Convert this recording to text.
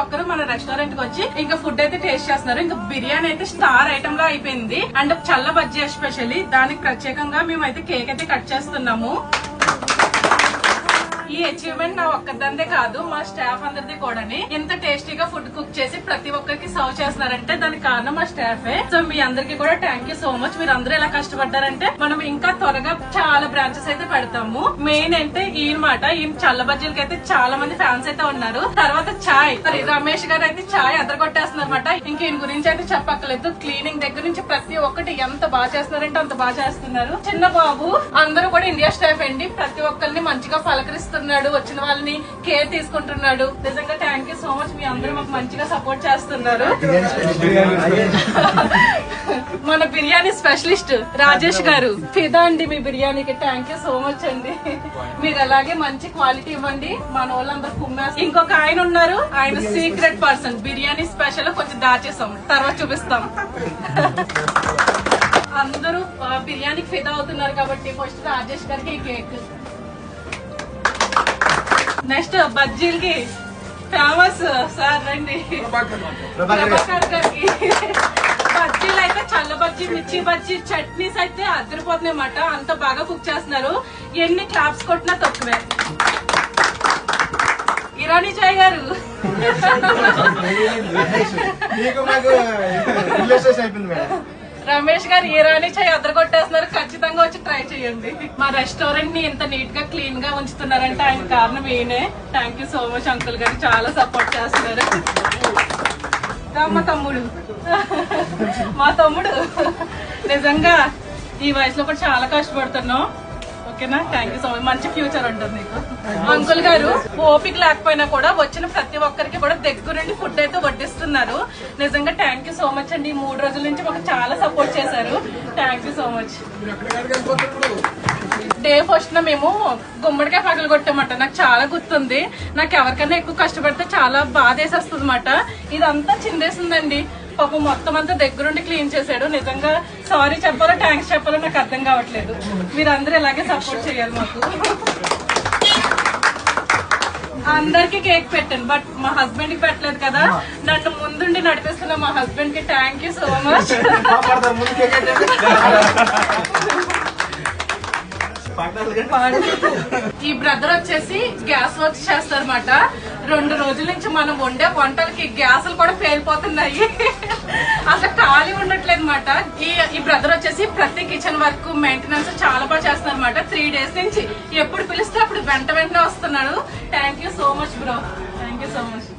ఒక్కరు మన రెస్టారెంట్ కి వచ్చి ఇంకా ఫుడ్ అయితే టేస్ట్ చేస్తున్నారు. ఇంకా బిర్యానీ అయితే స్టార్ ఐటమ్ గా అయిపోయింది. అండ్ చల్ల బజ్జీ ఎస్పెషల్లీ దానికి ప్రత్యేకంగా మేమైతే కేక్ అయితే కట్ చేస్తున్నాము. ఈ అచీవ్మెంట్ నా ఒక్కదందే కాదు, మా స్టాఫ్ అందరిది కూడా. ఇంత టేస్టీగా ఫుడ్ కుక్ చేసి ప్రతి ఒక్కరికి సర్వ్ చేస్తున్నారంటే దానికి కారణం మా స్టాఫే. సో మీ అందరికి కూడా థ్యాంక్ యూ సో మచ్. మీరు అందరూ ఎలా కష్టపడ్డారంటే మనం ఇంకా త్వరగా చాలా బ్రాంచెస్ అయితే పెడతాము. మెయిన్ అంటే ఈయనమాట, ఈయన చల్ల బజ్జీలకి అయితే చాలా మంది ఫ్యాన్స్ అయితే ఉన్నారు. తర్వాత చాయ్, మరి రమేష్ గారు అయితే చాయ్ అదరగొట్టేస్తున్నారు అనమాట. ఇంక ఈయన గురించి అయితే చెప్పక్కర్లేదు. క్లీనింగ్ దగ్గర నుంచి ప్రతి ఒక్కటి ఎంత బాగా చేస్తున్నారంటే అంత బాగా చేస్తున్నారు. చిన్న బాబు అందరూ కూడా ఇండియా స్టాఫ్ అండి. ప్రతి ఒక్కరిని మంచిగా పలకరిస్తున్నారు, వచ్చిన వాళ్ళని కేర్ తీసుకుంటున్నాడు. నిజంగా థ్యాంక్ యూ సో మచ్. మీ అందరూ మాకు మంచిగా సపోర్ట్ చేస్తున్నారు. మన బిర్యానీ స్పెషలిస్ట్ రాజేష్ గారు ఫిదా అండి మీ బిర్యానీకి. థ్యాంక్ యూ సో మచ్ అండి. మీరు అలాగే మంచి క్వాలిటీ ఇవ్వండి. మన వాళ్ళందరూ కుమ్మేస్తారు. ఇంకొక ఆయన ఉన్నారు, ఆయన సీక్రెట్ పర్సన్. బిర్యానీ స్పెషల్ కొంచెం దాచేసాం, తర్వాత చూపిస్తాం. అందరూ బిర్యానీకి ఫిదా అవుతున్నారు కాబట్టి ఫస్ట్ రాజేష్ గారికి కేక్. నెక్స్ట్ బజ్జీలకి ఫేమస్ సార్ రండి ప్రభాకర్ గారికి. బజ్జీలు అయితే చల్ల బజ్జీ, మిర్చి బజ్జీ, చట్నీస్ అయితే అదిరిపోతున్నాయి అన్నమాట. అంత బాగా కుక్ చేస్తున్నారు. ఎన్ని క్లాప్స్ కొట్టినా తక్కువే. ఇరానీ చాయ్ గారు రమేష్ గారు ఇరానీ చాయ్ అదరగొట్టేస్తున్నారు. ఖచ్చితంగా వచ్చి ట్రై చేయండి. మా రెస్టారెంట్ ని ఇంత నీట్ గా క్లీన్ గా ఉంచుతున్నారంటే ఆయన కారణం ఈయనే. Thank you so much uncle గారు, చాలా సపోర్ట్ చేస్తున్నారు. మా తమ్ముడు నిజంగా ఈ వయసులో కూడా చాలా కష్టపడుతున్నాం. ఓకేనా, థ్యాంక్ యూ సో మచ్. మంచి ఫ్యూచర్ ఉంటుంది నీకు. అంకుల్ గారు ఓపిక లేకపోయినా కూడా వచ్చిన ప్రతి ఒక్కరికి కూడా దగ్గరుండి ఫుడ్ అయితే వడ్డిస్తున్నారు. నిజంగా థ్యాంక్ యూ సో మచ్ అండి. 3 రోజుల నుంచి మాకు చాలా సపోర్ట్ చేశారు. Thank you so much. Day first మేము గుమ్మడికాయ పగలు కొట్టామట. నాకు చాలా గుర్తుంది. నాకు ఎవరికైనా ఎక్కువ కష్టపడితే చాలా బాధ వేసేస్తుంది అన్నమాట. ఇదంతా చిందేసిందండి. పాపం మొత్తం అంతా దగ్గరుండి క్లీన్ చేశాడు. నిజంగా సారీ చెప్పాలో థ్యాంక్స్ చెప్పాలో నాకు అర్థం కావట్లేదు. మీరందరూ ఇలాగే సపోర్ట్ చేయాలి మాకు. అందరికి కేక్ పెట్టాను, బట్ మా హస్బెండ్ కి పెట్టలేదు కదా. నన్ను ముందుండి నడిపిస్తున్న మా హస్బెండ్ కి థ్యాంక్ యూ సో మచ్. ఈ బ్రదర్ వచ్చేసి గ్యాస్ వర్క్ చేస్తారన్నమాట. 2 రోజుల నుంచి మనం వండే వంటలకి గ్యాసులు కూడా పేలిపోతున్నాయి. అసలు ఖాళీ ఉండట్లేదు అనమాట. ఈ బ్రదర్ వచ్చేసి ప్రతి కిచెన్ వర్క్ మెయింటెనెన్స్ చాలా బాగా చేస్తున్నారు అనమాట. 3 డేస్ నుంచి ఎప్పుడు పిలిస్తే అప్పుడు వెంటనే వస్తున్నాడు. Thank you so much bro, thank you so much.